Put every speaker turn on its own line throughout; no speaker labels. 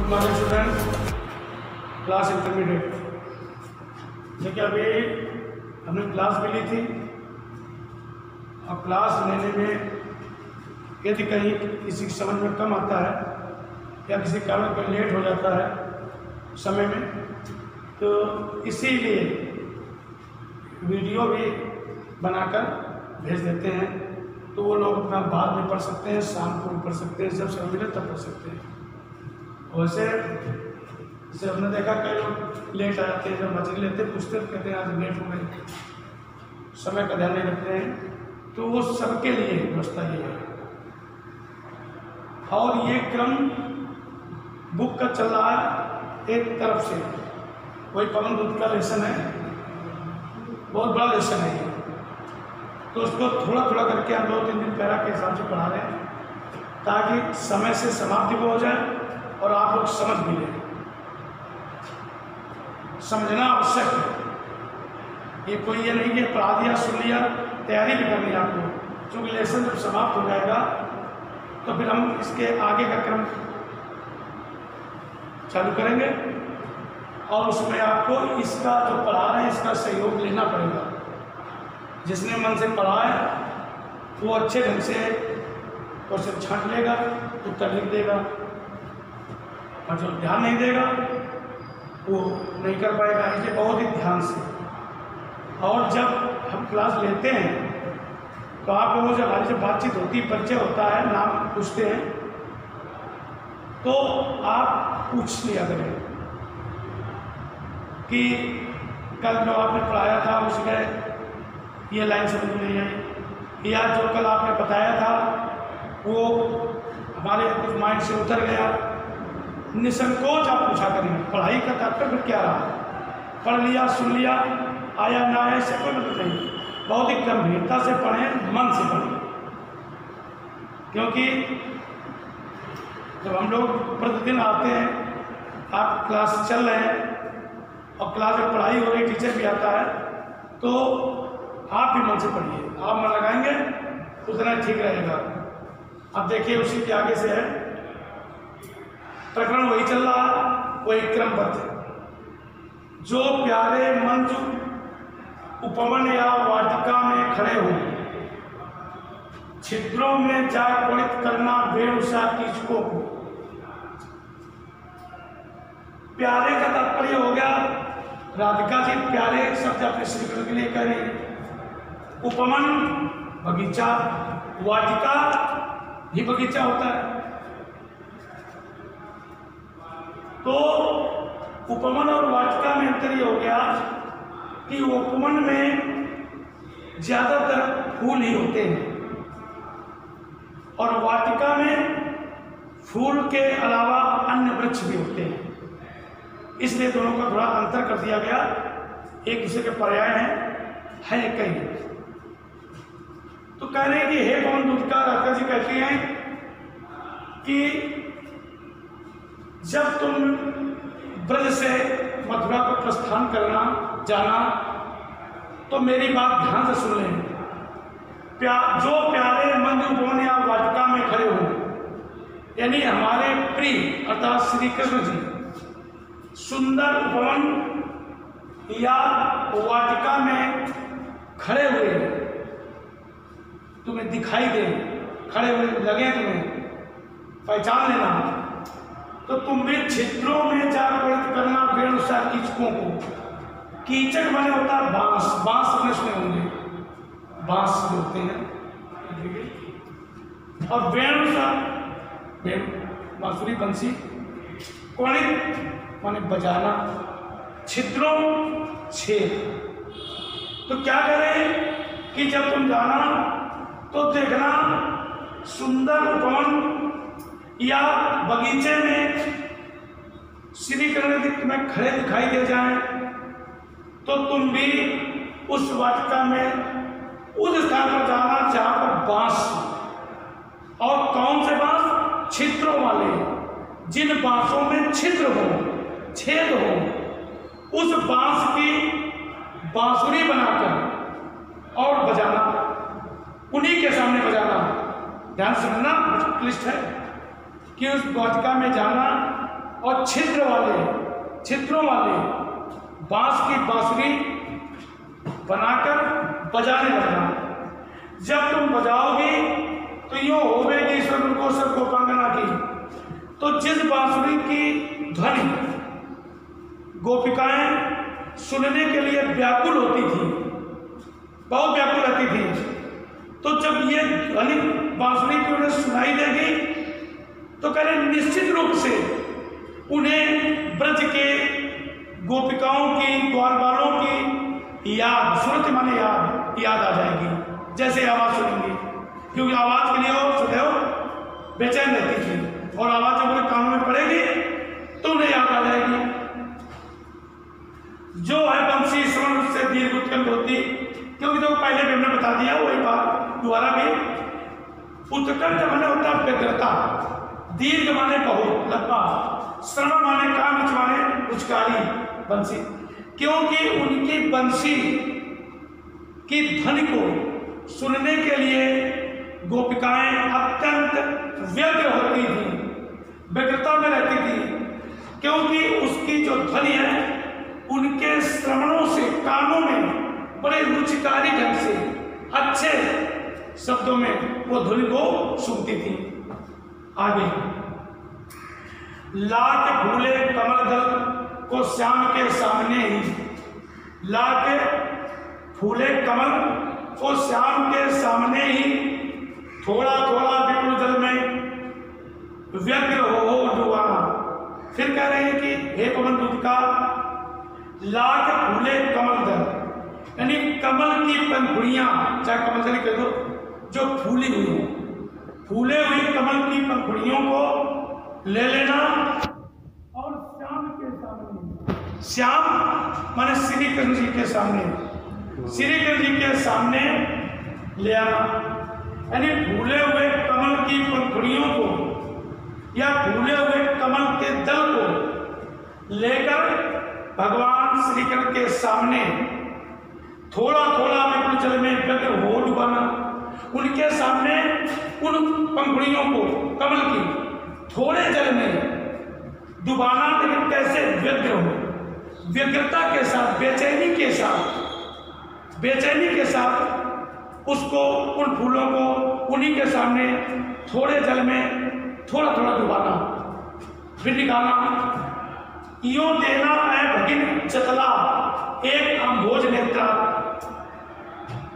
Good morning student, class intermediate. देखिए अभी हमने क्लास भी ली थी और क्लास लेने में यदि कहीं किसी की समझ में कम आता है या किसी कारण पर लेट हो जाता है समय में, तो इसीलिए वीडियो भी बनाकर भेज देते हैं, तो वो लोग अपना बाद में पढ़ सकते हैं, शाम को भी पढ़ सकते हैं, जब समय मिले तब पढ़ सकते हैं। वैसे जैसे हमने देखा कई लोग लेट आ जाते हैं, जब मछली लेते पूछते कहते हैं आज लेट हो गए, समय का ध्यान नहीं रखते हैं, तो वो सबके लिए व्यवस्था ये है। और ये क्रम बुक का चल रहा है एक तरफ से, वही पवन दूत का लेसन है, बहुत बड़ा लेसन है ये, तो उसको थोड़ा थोड़ा करके हम 2-3 दिन पैरा के हिसाब से पढ़ा रहे हैं ताकि समय से समाप्ति भी हो जाए और आप लोग समझ भी लें। समझना आवश्यक है, ये कोई ये नहीं कि पढ़ा दिया सुन लिया, तैयारी भी करनी है आपको, क्योंकि लेसन जब समाप्त हो जाएगा तो फिर हम इसके आगे का क्रम चालू करेंगे और उसमें आपको इसका जो पढ़ा रहे हैं इसका सहयोग लेना पड़ेगा। जिसने मन से पढ़ा है वो अच्छे ढंग से क्वेश्चन छांट लेगा, उत्तर लिख देगा, और जो ध्यान नहीं देगा वो नहीं कर पाएगा। इसलिए बहुत ही ध्यान से, और जब हम क्लास लेते हैं तो आप लोगों से हमारी जब बातचीत होती है, परिचय होता है, नाम पूछते हैं, तो आप पूछ लिया करें कि कल जो आपने पढ़ाया था उसमें ये लाइन समझ में नहीं आई, या जो कल आपने बताया था वो हमारे कुछ माइंड से उतर गया। निसंकोच आप पूछा करेंगे। पढ़ाई का तात्पर्य फिर क्या रहा, पढ़ लिया सुन लिया, आया ना आया इससे कोई मतलब नहीं। बहुत ही गंभीरता से पढ़ें, मन से पढ़ें, क्योंकि जब हम लोग प्रतिदिन आते हैं, आप क्लास चल रहे हैं और क्लास में पढ़ाई हो रही, टीचर भी आता है, तो आप भी मन से पढ़िए, आप मन लगाएंगे उतना ठीक रहेगा। अब देखिए उसी के आगे से है प्रकरण, वही चल रहा है, वही क्रमबद्ध है। जो प्यारे मंजू उपवन या वाटिका में खड़े हो, छिद्रों में जा कुणित करना बेउसा कीचकों को। प्यारे का तात्पर्य हो गया, राधिका जी प्यारे शब्द अपने श्री कृष्ण के लिए कह रही है। उपवन बगीचा, वाटिका ही बगीचा होता है, तो उपवन और वाटिका में अंतर ये हो गया कि उपवन में ज्यादातर फूल ही होते हैं और वाटिका में फूल के अलावा अन्य वृक्ष भी होते हैं, इसलिए दोनों का थोड़ा अंतर कर दिया गया। एक दूसरे के पर्याय है कहीं। तो कह रहे हैं कि हे पवन दूत का, राधिका जी कहती हैं कि जब तुम ब्रज से मथुरा को प्रस्थान करना जाना तो मेरी बात ध्यान से सुन लें। जो प्यारे मंजू उपवन या वाटिका में खड़े हो, यानी हमारे प्रिय अर्थात श्री कृष्ण जी सुंदर उपवन या वाटिका में खड़े हुए तुम्हें दिखाई दे, खड़े हुए लगे, तुम्हें पहचान लेना, तो तुम भी छिद्रों में जा कुणित करना बेनुसा कीचकों को। कीचक माने होता है बांस, बांस अपने सुने होंगे, बांस जो होते हैं, और बेनुसा बांसुरी बंसी, कुणित माने बजाना, छिद्रों छेद। तो क्या करें कि जब तुम जाना तो देखना सुंदर उपवन या बगीचे में श्री कृष्ण तुम्हें खड़े दिखाई दे जाए, तो तुम भी उस वाटिका में उस स्थान पर जाना जहां पर बांस, और कौन से बांस, छिद्रों वाले, जिन बांसों में छिद्र हो, छेद हो, उस बांस की बांसुरी बनाकर और बजाना, उन्हीं के सामने बजाना। ध्यान से सुनना, क्लिष्ट है कि उस वाटिका में जाना और छिद्रों वाले बांस की बांसुरी बनाकर बजाने लगना। जब तुम बजाओगे तो यूं होवेगी ईश्वर गोसर गोपांगना की। तो जिस बांसुरी की ध्वनि गोपिकाएं सुनने के लिए व्याकुल होती थी, बहुत व्याकुल रहती थी, तो जब ये ध्वनि बांसुरी की उन्हें सुनाई देगी तो कह रहे निश्चित रूप से उन्हें ब्रज के गोपिकाओं की, ग्वालबालों की याद, सुरत माने याद आ जाएगी। जैसे आवाज सुनेंगे, क्योंकि आवाज के लिए वो सदैव बेचैन रहती थी, और आवाज जब उनके कानों में पड़ेगी तो उन्हें याद आ जाएगी। जो है बंसी श्रवण से दीर्घ उत्कंठ होती, क्योंकि तो पहले भी हमने बता दिया, वही बात दोबारा भी। उत्कंठ माने होता है व्यग्रता, दीर्घ माने बहुत लंबा, श्रवण माने कान माने उचकारी बंसी, क्योंकि उनकी बंसी की ध्वनि को सुनने के लिए गोपिकाएं अत्यंत व्यग्र होती थी, व्यग्रता में रहती थी, क्योंकि उसकी जो ध्वनि है उनके श्रवणों से कानों में बड़े रुचिकारी ढंग से अच्छे शब्दों में वो ध्वनि को सुनती थी। आगे, लाके फूले कमल दल को श्याम के सामने ही, लाके फूले कमल को श्याम के सामने ही, थोड़ा थोड़ा विपुल जल में व्यग्र हो डुबाना। फिर कह रहे हैं कि हे पवन दूत का, लाख फूले कमल दल, यानी कमल की पंखुड़ियां, चाहे कमल दल कह दो, जो फूली हुई हो, फूले हुई कमल की पंखुड़ियों को ले लेना और श्याम के सामने, श्याम माने श्री कृष्ण जी के सामने, श्री कृष्ण जी के सामने ले आना। यानी फूले हुए कमल की पंखुड़ियों को या फूले हुए कमल के दल को लेकर भगवान श्री कृष्ण के सामने थोड़ा थोड़ा विपुल जल में व्यग्र हो डुबाना। उनके सामने उन पंखुड़ियों को कमल की थोड़े जल में डुबाना, लेकिन कैसे व्यग्र हो, व्यग्रता के साथ, बेचैनी के साथ उसको, उन फूलों को उन्हीं के सामने थोड़े जल में थोड़ा थोड़ा डुबाना, फिर निकालना। यो देना है भगिन जतला एक अम्भोज नेत्रा,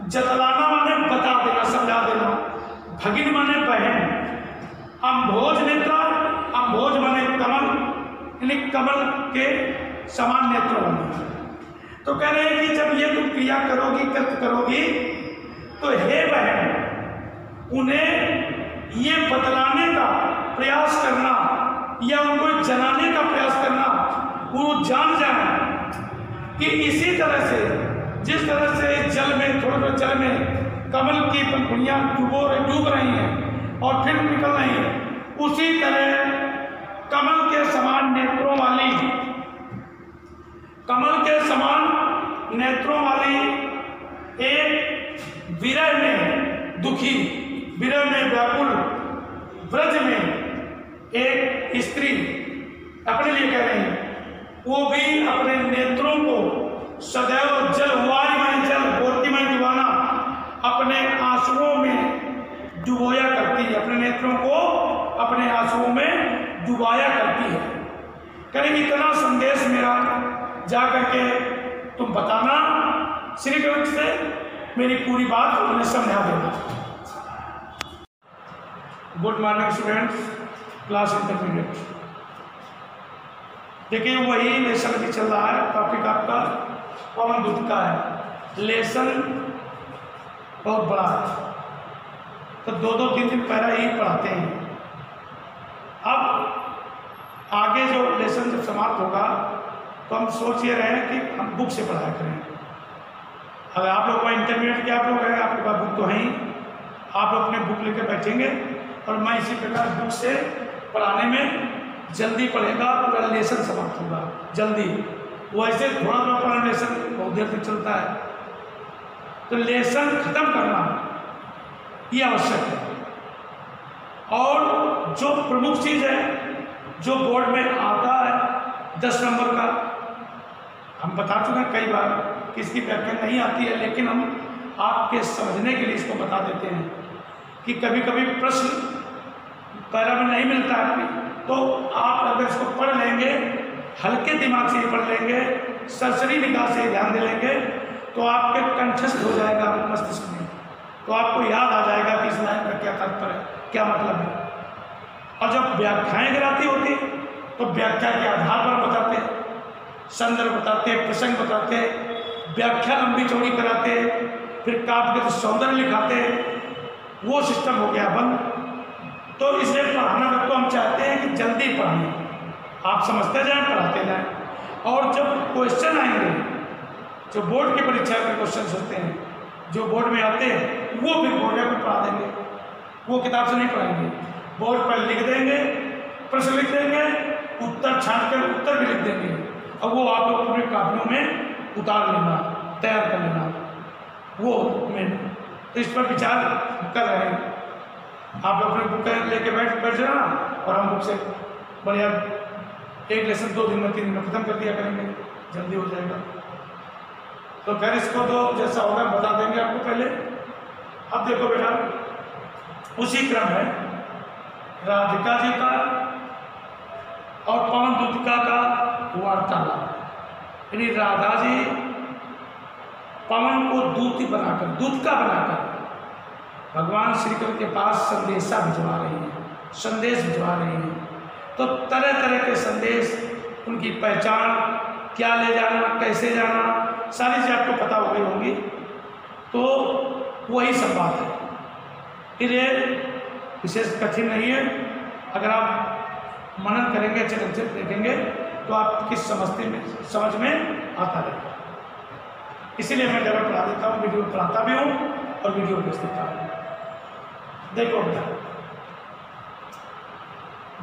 जतलाना माने बता देना, समझा देना, भगिन माने बहन, अम्भोज नेत्रा, अम्भोज माने कमल, यानी कमल के समान नेत्र वाले। तो कह रहे हैं कि जब ये तुम क्रिया करोगी, कृत करोगी, तो हे बहन उन्हें ये बतलाने का प्रयास करना या उनको जनाने का प्रयास करना, वो जान जाए कि इसी तरह से, जिस तरह से जल में, थोड़े थोड़े जल में कमल की पंखुड़ियां डूब रही हैं और फिर निकल रही हैं, उसी तरह कमल के समान नेत्रों वाली, कमल के समान नेत्रों वाली एक विरह में दुखी, विरह में व्याकुल ब्रज में एक स्त्री अपने लिए कह रही है, वो भी अपने नेत्रों को सदैव जल, हुआई में जल, बोलती में डुबाना, अपने आंसुओं में डुबोया करती है, अपने नेत्रों को अपने आंसुओं में डुबाया करती है। करेंगे इतना संदेश मेरा जा करके तुम बताना, श्री कृष्ण से मेरी पूरी बात उन्हें समझा देना। Good morning students, class intermediate. देखिए वही लेसन भी चल रहा है, टॉपिक आपका पवन दूत का है। लेसन बहुत बड़ा है, तो 2-3 दिन पहले ही पढ़ाते हैं। अब आगे जो लेसन जब समाप्त होगा तो हम सोच ये रहे हैं कि हम बुक से पढ़ाया करें। अगर आप लोग का इंटरमीडिएट के आप लोग हैं, आपके पास बुक तो है ही, आप लोग अपने बुक लेकर बैठेंगे और मैं इसी प्रकार बुक से पढ़ाने में जल्दी पढ़ेगा, पूरा लेसन समाप्त होगा जल्दी। वैसे थोड़ा थोड़ा पढ़ना लेसन बहुत देर तक चलता है, तो लेसन खत्म करना ये आवश्यक है। और जो प्रमुख चीज़ है जो बोर्ड में आता है 10 नंबर का, हम बता चुके हैं कई बार कि इसकी व्याख्या नहीं आती है, लेकिन हम आपके समझने के लिए इसको बता देते हैं कि कभी कभी प्रश्न पैरा में नहीं मिलता है, तो आप अगर इसको पढ़ लेंगे, हल्के दिमाग से ही पढ़ लेंगे, सरसरी निगाह से ध्यान दे लेंगे, तो आपके कंठस्थ हो जाएगा मस्तिष्क में, तो आपको याद आ जाएगा कि इस लाइन का क्या तात्पर्य है, क्या मतलब है। और जब व्याख्याएं गिराती होती तो व्याख्या के आधार पर बताते, संदर्भ बताते, प्रसंग बताते, व्याख्या लंबी चौड़ी कराते, फिर काव्य के सौंदर्य लिखाते, वो सिस्टम हो गया बंद। तो इसलिए पढ़ाना तो हम चाहते हैं कि जल्दी पढ़ाएं, आप समझते जाएं, पढ़ाते जाएं, और जब क्वेश्चन आएंगे, जो बोर्ड की परीक्षा के क्वेश्चन होते हैं, जो बोर्ड में आते हैं, वो फिर बोर्ड में पढ़ा देंगे, वो किताब से नहीं पढ़ाएंगे, बोर्ड पर लिख देंगे, प्रश्न लिख देंगे, उत्तर छांट कर उत्तर भी लिख देंगे, और वो आप लोग अपने कापियों में उतार लेना, तैयार कर लेना, वो मेन। तो इस पर विचार कर रहे हैं, आप अपने बुक लेके बैठ जाना, और हम बुक से बढ़िया एक लेसन 2 दिन में 3 दिन में खत्म कर दिया करेंगे, जल्दी हो जाएगा। तो खैर इसको तो जैसा होगा बता देंगे आपको पहले। अब देखो बेटा, उसी क्रम में राधिका जी का और पवन दूतिका का वार्तालाप, यानी राधा जी पवन को दूती बनाकर, दूतिका बनाकर भगवान श्री कृष्ण के पास संदेशा भिजवा रही हैं, संदेश भिजवा रही हैं। तो तरह तरह के संदेश, उनकी पहचान, क्या ले जाना, कैसे जाना, सारी चीज़ आपको पता हो गई होंगी। तो वही सब बात है, फिर ये विशेष कठिन नहीं है। अगर आप मनन करेंगे, अच्छे ढंग से देखेंगे, तो आपकी समझ में आता रहेगा। इसीलिए मैं जब पढ़ा देता हूँ, वीडियो पढ़ाता भी हूँ और वीडियो भेज देता हूँ। देखो बेटा,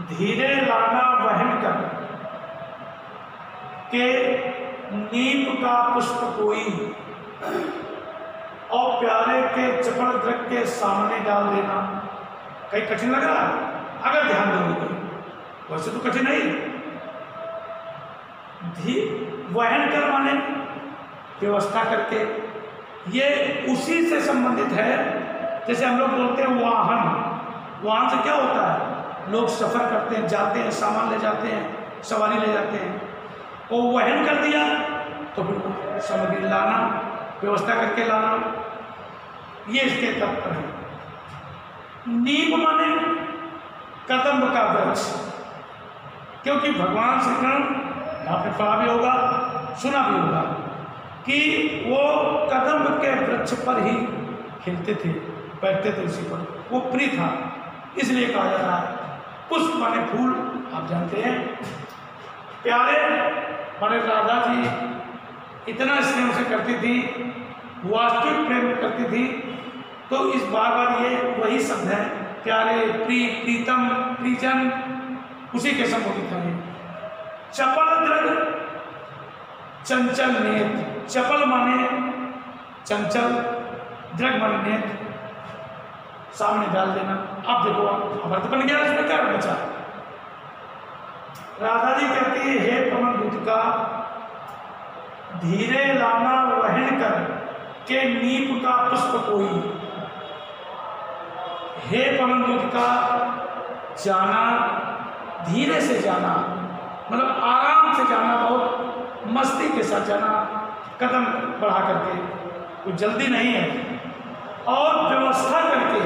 धीरे लाना वहन कर के नीप का पुष्प कोई, और प्यारे के चपल द्रग के सामने डाल देना। कहीं कठिन लग रहा है? अगर ध्यान दोगे, वैसे तो कठिन नहीं। वहन कर माने व्यवस्था करके, ये उसी से संबंधित है जैसे हम लोग बोलते हैं वाहन। वाहन से क्या होता है? लोग सफर करते हैं, जाते हैं, सामान ले जाते हैं, सवारी ले जाते हैं। वो वहन कर दिया तो फिर सामग्री लाना, व्यवस्था करके लाना, ये इसके तात्पर्य है। नीम माने कदम्ब का वृक्ष, क्योंकि भगवान श्री कृष्ण, आपने पढ़ा भी होगा, सुना भी होगा कि वो कदम्ब के वृक्ष पर ही खिलते थे, बैठते थे, उसी पर वो प्रिय था, इसलिए कहा जा रहा है। पुष्प माने फूल, आप जानते हैं। प्यारे माने राधा जी इतना स्नेह से करती थी, वास्तविक प्रेम करती थी, तो इस बार बार ये वही शब्द है, प्यारे, प्रिय, प्रीतम, प्रिजन, उसी के संबोधित है। चपल द्रग, चंचल नेत्र। चपल माने चंचल, द्रग माने नेत्र, सामने डाल देना। अब देखो, अभर्थ बन गया, इसमें क्या बचा? राधा जी कहती है, हे पवन दूतिका, धीरे लाना वहन कर के नीप का पुष्प कोई। हे पवन दूतिका, जाना, धीरे से जाना, मतलब आराम से जाना, बहुत मस्ती के साथ जाना, कदम बढ़ा करके, कोई जल्दी नहीं है, और व्यवस्था करके,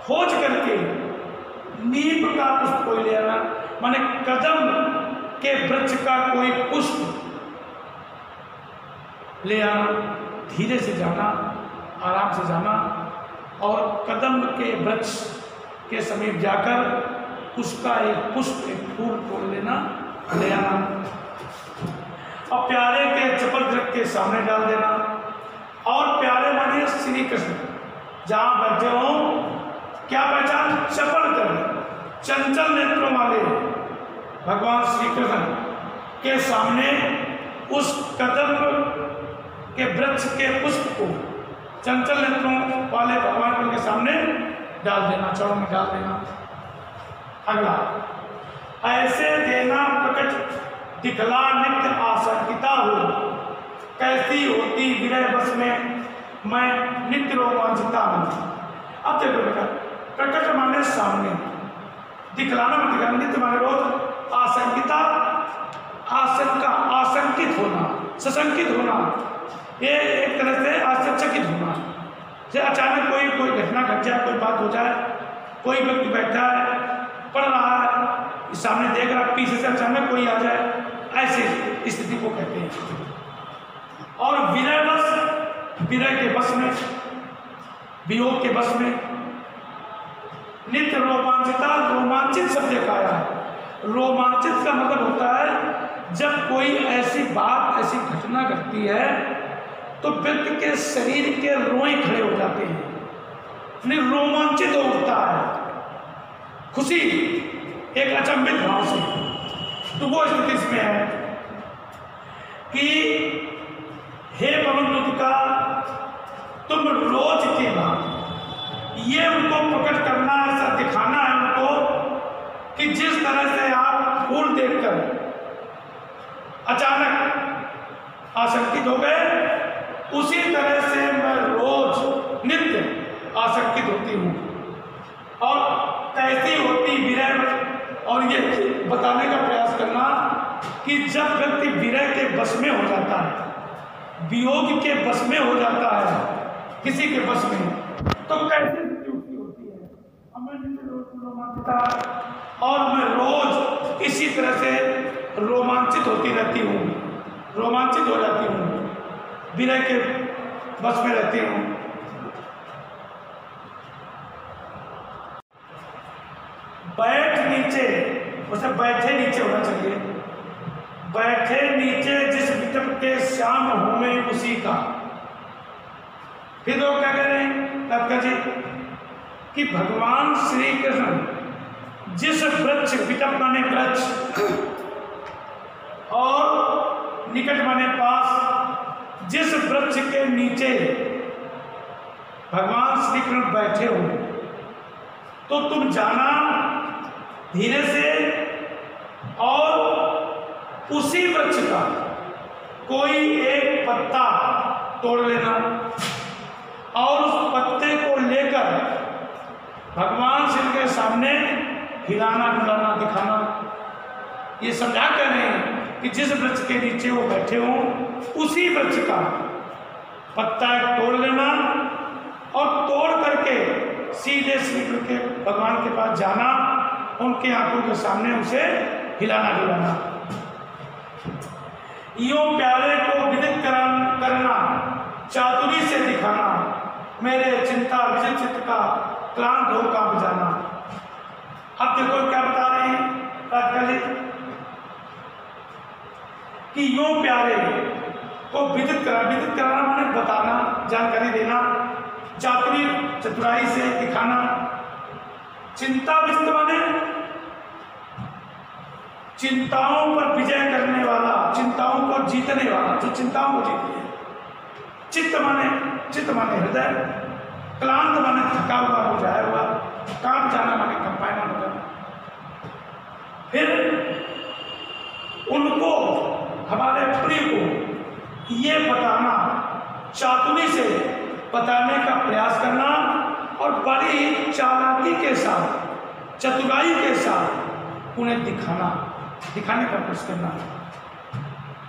खोज करके नीप का पुष्प कोई ले आना, माने कदम के वृक्ष का कोई पुष्प ले आना, धीरे से जाना, आराम से जाना, और कदम के वृक्ष के समीप जाकर उसका एक पुष्प, एक फूल तोड़ लेना, ले आना, और प्यारे के चपल द्रग के सामने डाल देना। और प्यारे मानिए श्री कृष्ण, जहाँ बैठे हो, क्या पहचान? चपल द्रग, चंचल नेत्रों वाले भगवान श्री कृष्ण के सामने उस कदम के वृक्ष के पुष्प को चंचल नेत्रों वाले भगवान के सामने डाल देना, चौड़ में डाल देना। अगला, ऐसे देना प्रकट दिखला नित्य आशंकिता हो, कैसी होती विरह बस में मैं नित्य रोमांचिता हूँ। अब देखो बेटा, प्रकट माने सामने, दिखलाना मत दिखलाना, नित्य माने रोज, आशंकिता आशंका, आशंकित होना, सशंकित होना, ये एक तरह से आश्चर्यचकित होना। जैसे अचानक कोई घटना घट जाए, कोई बात हो जाए, कोई व्यक्ति बैठा है, पढ़ रहा है, सामने देख रहा, पीछे से अचानक कोई आ जाए, ऐसी स्थिति को कहते हैं। और विरह बस, विरह के बस में, वियोग के बस में, नित्य रोमांचिता, रोमांचित शब्द का आया है। रोमांचित का मतलब होता है जब कोई ऐसी बात, ऐसी घटना घटती है तो व्यक्ति के शरीर के रोए खड़े हो जाते हैं, रोमांचित हो उठता है, खुशी, एक अचंभित भाव से। तो वो स्थिति इसमें है कि हे पवनदूतिका, तुम रोज के बाद ये उनको प्रकट करना, ऐसा दिखाना है उनको कि जिस तरह से आप फूल देखकर अचानक आशंकित हो गए, उसी तरह से मैं रोज नित्य आशंकित होती हूँ। और कैसी होती विरह, और ये बताने का प्रयास करना कि जब व्यक्ति विरह के बस में हो जाता है, वियोग के बस में हो जाता है, किसी के बस में, तो कैसी स्थिति होती है। मैं नित्य रोमांचिता, और मैं रोज इसी तरह से रोमांचित होती रहती हूँ, रोमांचित हो जाती हूँ, विरह के बस में रहती हूँ। बैठ नीचे, उसे बैठे नीचे होना चाहिए, बैठे नीचे जिस विटप के श्याम हूं मैं उसी का। फिर वो क्या कह रहे हैं तात्का जी कि भगवान श्री कृष्ण जिस वृक्ष, विटप माने वृक्ष और निकट माने पास, जिस वृक्ष के नीचे भगवान श्री कृष्ण बैठे हो, तो तुम जाना धीरे से, और उसी वृक्ष का कोई एक पत्ता तोड़ लेना और उस पत्ते को लेकर भगवान श्री के सामने हिलाना डुलाना, दिखाना। ये समझा कर रहे हैं कि जिस वृक्ष के नीचे वो बैठे हों, उसी वृक्ष का पत्ता तोड़ लेना और तोड़ करके सीधे श्री के भगवान के पास जाना, उनके आंखों के सामने उसे हिलाना डुलाना। यूं प्यारे को विदित करना, चातुरी से दिखाना, मेरे चिंता विचित चित्त का क्लांत हो कांप जाना। अब देखो क्या बता रहे हैं तात्का जी कि यूं प्यारे को विदित कराना माने बताना, जानकारी देना, चातुरी चतुराई से दिखाना, चिंता विचित माने चिंताओं पर विजय करने वाला, चिंताओं को जीतने वाला, जो चिंताओं को जीती है। चित्त माने हृदय, क्लांत माने थका हुआ, हो जाया हुआ, कांप जाना माने कंपायमान हो जाना। फिर उनको, हमारे प्रिय को ये बताना, चातुरी से बताने का प्रयास करना और बड़ी चालाकी के साथ, चतुराई के साथ उन्हें दिखाने का प्रयास करना,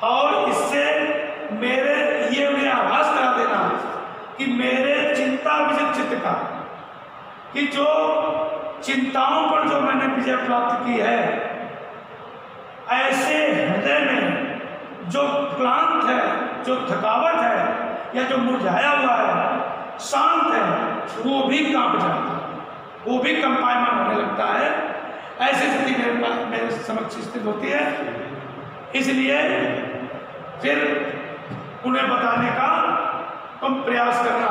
और इससे मेरे ये उन्हें आभास करा देना कि मेरे चिंता विचित चित्त का, कि जो चिंताओं पर जो मैंने विजय प्राप्त की है, ऐसे हृदय में जो क्लांत है, जो थकावट है या जो मुरझाया हुआ है, शांत है, वो भी कांप जाता है, वो भी कंपायमान होने लगता है। ऐसी स्थिति मेरे समक्ष स्थित होती है। इसलिए फिर उन्हें बताने का तुम प्रयास करना।